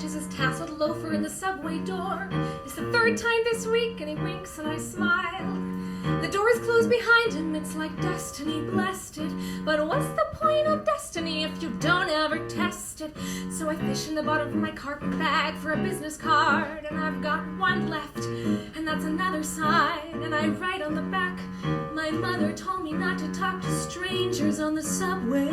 watches his tasseled loafer in the subway door. It's the third time this week, and he winks and I smile. The doors close behind him, it's like destiny blessed it. But what's the point of destiny if you don't ever test it? So I fish in the bottom of my carpet bag for a business card, and I've got one left, and that's another sign. And I write on the back, my mother told me not to talk to strangers on the subway.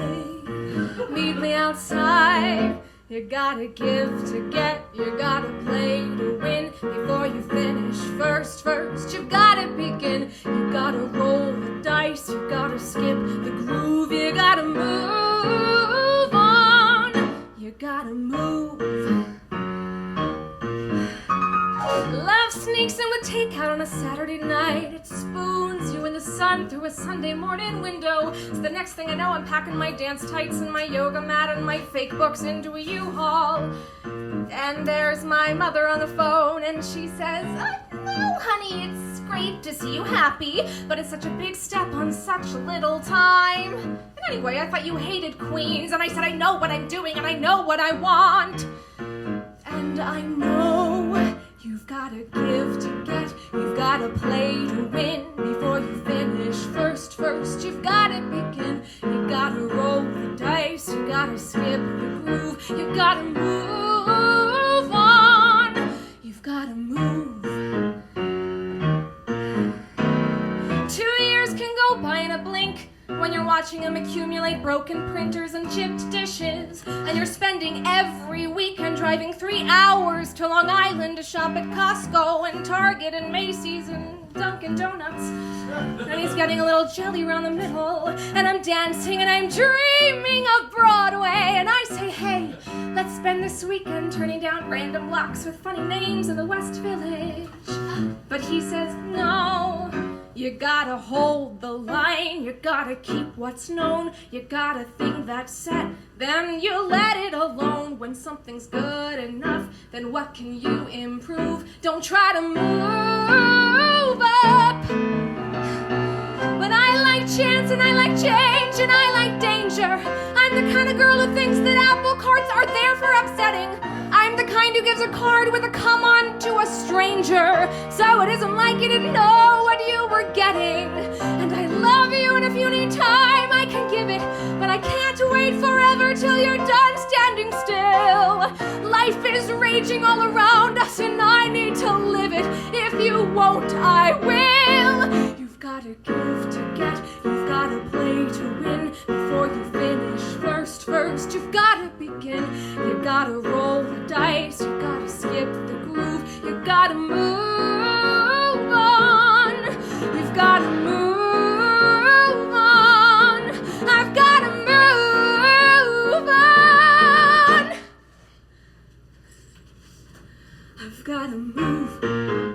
Meet me outside. You gotta give to get, you gotta play to win. Before you finish first, you've gotta begin. You gotta roll the dice, you gotta skip the groove. You gotta move on, you gotta move. Love sneaks in with takeout on a Saturday night. It spoons you in the sun through a Sunday morning window. So the next thing I know, I'm packing my dance tights and my yoga mat and my fake books into a U-Haul. And there's my mother on the phone, and she says, "Oh, honey, it's great to see you happy, but it's such a big step on such little time. And anyway, I thought you hated queens." And I said, "I know what I'm doing, and I know what I want. And I know you've gotta give to get, you've gotta play to win. Before you finish first, you've gotta begin. You gotta roll the dice, you gotta skip the groove. You gotta move on, you've gotta move." 2 years can go by in a blink when you're watching them accumulate broken printers and chipped dishes, and you're spending every weekend driving 3 hours to Long Island to shop at Costco and Target and Macy's and Dunkin' Donuts. And he's getting a little jelly around the middle, and I'm dancing and I'm dreaming of Broadway. And I say, "Hey, let's spend this weekend turning down random blocks with funny names in the West Village." But he says, "No, you gotta hold the line, you gotta keep what's known, you gotta think that's set, then you let it alone. When something's good enough, then what can you improve? Don't try to move up." But I like chance and I like change and I like danger. I'm the kind of girl who thinks that apple carts are there for upsetting. I'm the kind who gives a card with a come on to a stranger, so it isn't like you didn't know what you were getting. And I love you, and if you need time, I can give it, but I can't wait forever till you're done standing still. Life is raging all around us, and I need to live it. If you won't, I will. You've gotta give to get, you've gotta play to win. Before you finish first, you've gotta begin. You gotta roll the dice, you gotta skip the groove. You gotta move on, you've gotta move on. I've gotta move on, I've gotta move